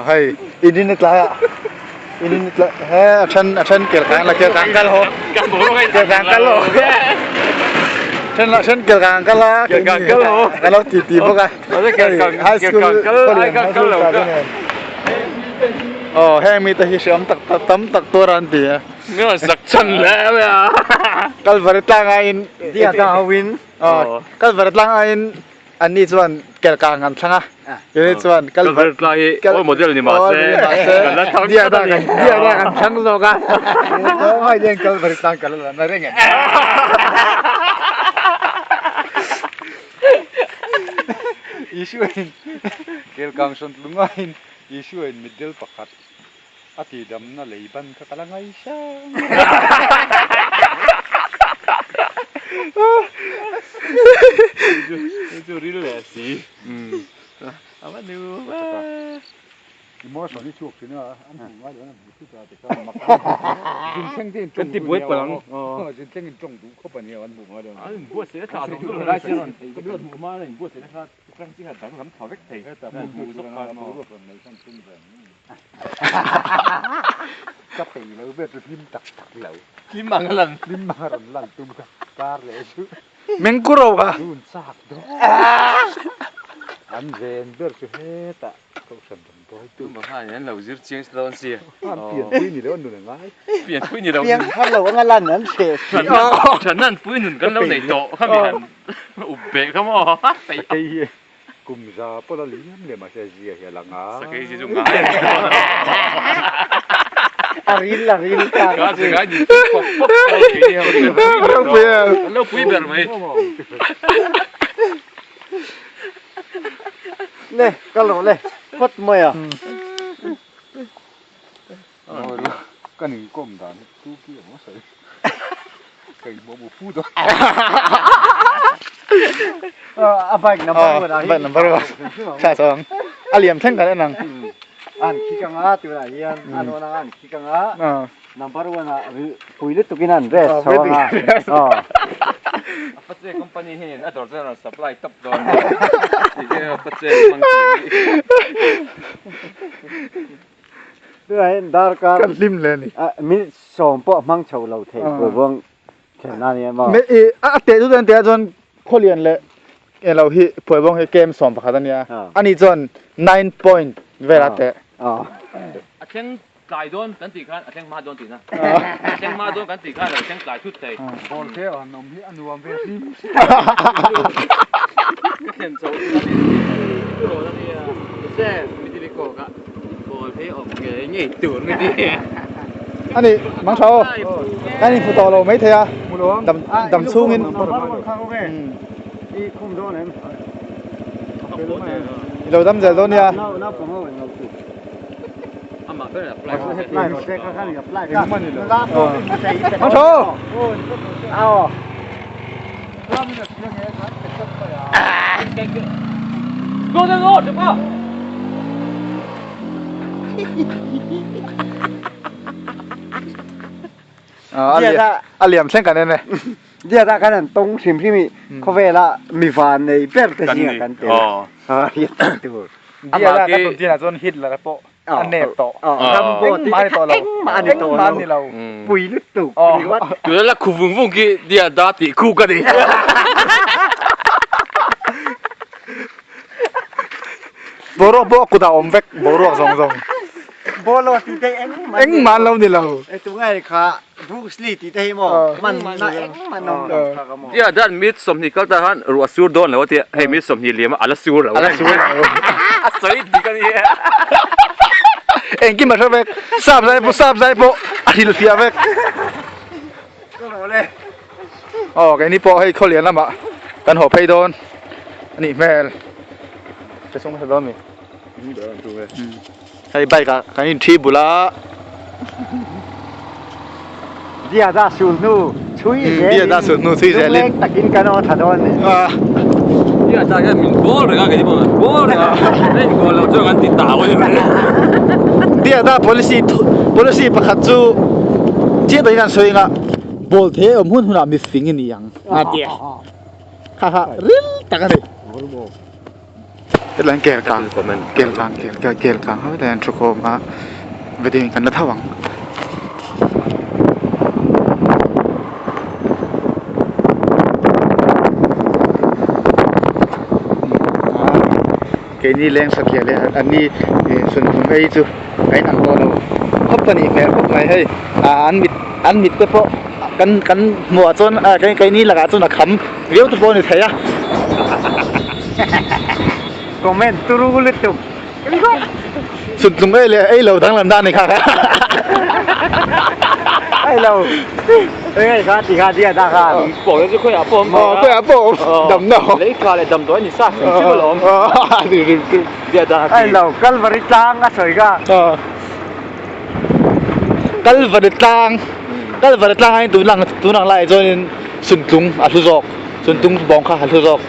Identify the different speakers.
Speaker 1: ให้อินนี่ละอินนี่ละเฮ้ฉันเกี่ยวกับเกี่ยวกับกันโหกันโหเกี่ยวกับกันโหฉันเกี่ยวกับกันละเกี่ยวกับกันโหกันแล้วตีพวกกันเกี่ยวกับไฮสคูลกันโหแห้งมีแต่ที่เชื่อมตักตัวรันตีเนื้อสักชั้นแล้วอ่ะกัลบริตลางอิน
Speaker 2: เดียดาวิน
Speaker 1: กัลบริตลางอินอันนี้ส่วนเกี่ยวกับกันใช่ไหมอันนี้ส่วนกัลบริตลางโอ้โมเดลนี่มาเซ่เดียดากันช่างโลกันโอ้ยยังกัลบริตลางกันแล้วนั่นเองอีช่วยเกี่ยวกับส่วนลุงอินอีช่วยมิดเดิลปักขัดอาทิตย์ดำน่ะเลยบันข้ากำลังไงช่างจูริลเลยสิเอามาดูว่าอีโมสอนที่ถูกจริงอ่ะอันนี้ว่าเดี๋ยวนั้นที่จะติดกันมาจินเช่งที่จงติดบวยปลังจินเช่งที่จงดูเข้าไปเนี่ยวันบุกมาเดี๋ยวอันบวยเสียขาดตรงนู้นได้เสียหน่อยก็เลือดหัวมาเลยบวยเสียขาดครั้งที่หัดดังลำถอดเล็กเตะแต่บุกสักการมาบวกกันในขั้นต้นแบบนี้ก็ตีแล้วเวทริมตักเหลวริมมังลันตุ้มกับการเลยชุเมงกุโรกะดูนซากด้วยอันเรนเบิร์กเฮตะเขาสั่งตัวให้ตุ้มมาให้ยันเราจะเชียงสลอนเสียเปลี่ยนปุ้ยนี่แล้วดูหน่อยไหมเปลี่ยนปุ้ยนี่เรา
Speaker 2: เปลี่ยนเขาเราว่าลันนั้นเสีย
Speaker 1: ฉันนั่นปุ้ยหนุนกันแล้วในโต๊ะข้ามยันอุบเบะเขาบอกไปไอ้กุมซาปลาลิ้นเลยมาเสียเสียเฮลังอ่ะสักทีจุงอ่ะ
Speaker 2: Aril kan.
Speaker 1: Kasi ganyan. Hello, puiber mo eh.
Speaker 2: Le, kalau le, kot mo ya.
Speaker 1: Kaning kom dan, tu ki mo sa. Kay mo mo pudo.
Speaker 2: Abay number 1. Sa song. Aliam chen kan nang. An kikanga tu lah yan, anu nang an kikanga. Number 1 na puilit tu kinan res.
Speaker 1: Apa sih company ini? Ada orang supply top don. Ini apa sih mangki?
Speaker 2: Tu ay dar ka.
Speaker 1: Kan lim le ni.
Speaker 2: Mi som po mang chau lau the. Buang chen na ni ma.
Speaker 1: Me te tu dan te jon Korean le. เราฮิป่วยบ้องให้เกมสอนประคันเนี่ยอันนี้จน9 point เวลาเตะ
Speaker 3: อาเชงกลายโดนกันตีกันอาเชงมาโดนตีนะอาเชงมาโดนกันตีกันอาเชงกลายชุดเตะ
Speaker 1: บอลเทอ่ะน้องพี่อนุวัมเวที
Speaker 3: เห็นโซ่โซ่แล้วเนี่ยแซ่มิติลิโกะบอลเทออกเงี้ยนี่ตื่นไม่ดี
Speaker 1: อันนี้มังโชอันนี้ฟุตบอลเราไม่เทียดำสู้งิน
Speaker 2: อีคุมโดนเอง
Speaker 1: เราดำเจอโดนเนี่ย
Speaker 2: นับของเราเราคือ
Speaker 3: อามาเป็นแบบปลาย
Speaker 2: ปลายเช็คข้างๆกับปลายกัน
Speaker 1: มังโช
Speaker 2: เอา
Speaker 3: โดนโดนจังป่ะ
Speaker 1: อาเหลี่ยมเช่นกันเนี่ย
Speaker 2: เดี๋ยวถ้ากันตรงสิ่งที่มีเขาเวลามีฟันในเปิดแต่สิ่งกันเตะเฮียตัว
Speaker 1: เดี๋ยวถ้ากันตัวที่น่าจะฮิตแล้วก็อันเนบโต
Speaker 2: ทำโบที่
Speaker 1: มาในตัวเรา
Speaker 2: มาในตัวเราปุยลึกตุกหรือว่า
Speaker 3: คือแล้วคู่ฟุ้งฟุ้งกี่เดี๋ยวดาติคู่กันดิ
Speaker 1: บโรบกูดาอมเวกบโรซอง
Speaker 2: บโรตีได้เอ็ง
Speaker 1: มันเราเนี่ยเรา
Speaker 2: ไอ้ตัวไงค่ะทุกสลีตีได้หมดมันน่าเอ็งมันนอง
Speaker 3: เดี๋ยวด้านมิดสมนิก็จะหันรัวซูดโดนแล้วที่ให้มิดสมนิเลี้ยงอะไรซูดแล้วสวยดีกันเนี่ย
Speaker 1: เอ็งกินมาเท่าไหร่ทราบใจปุ๊อาทิตย์เสียเวก
Speaker 2: ก็หมดเลย
Speaker 1: ไอ้นี่ปุ๊ให้เขาเลี้ยงแล้วมั้งกันหัวเพย์โดนอันนี้แม่จะส่งให้โดนมั้ยเดี๋ยวดูเลยให้ใบกันอินทีบุระ
Speaker 2: เดี๋ยวได้สูนูช่วย
Speaker 1: เดี๋ยวได้สูนูช่วยเล็
Speaker 2: กตะกินกันเอาถนน
Speaker 3: เดี๋ยวได้กันมินบอลเลยกันที่บอกบอลเลยเล่นบอลเราเจอกันติดตาไว้เลย
Speaker 1: เดี๋ยวได้ policy ประคัตจูเจี๊ยบไปนั่นสวยงะบอลเทอมหุ่นน่ะมีฟิงนี่ยังเดี๋ยวค่ะริลตะกันเลย
Speaker 2: lang kel kang
Speaker 3: komen
Speaker 2: kel kang ha dan chuko ma veding kan na thawang cái này lên sạc kia lên anh đi xuân thùng ấy chứ cái nặng to đâu hấp cái này hấp này hay ăn mít cái po căn mùa chôn cái này là cái chôn là khắm viết tụi po này thấy à comment turu lên tụi xuân thùng ấy lâu tháng làm đan này khác ấy lâu ấy khác thì khác đi à ta khác
Speaker 3: bỏ ra cho khơi à bom
Speaker 2: khơi à bom đầm nào
Speaker 3: lấy cả lại đầm tối thì sao chứ mà lỏng dia dah
Speaker 2: ấy lâu cal vật trang á sợi ga cal vật trang hay tụi nàng lại cho nên xuân thùng à thu giọt xuân thùng bóng khác thu giọt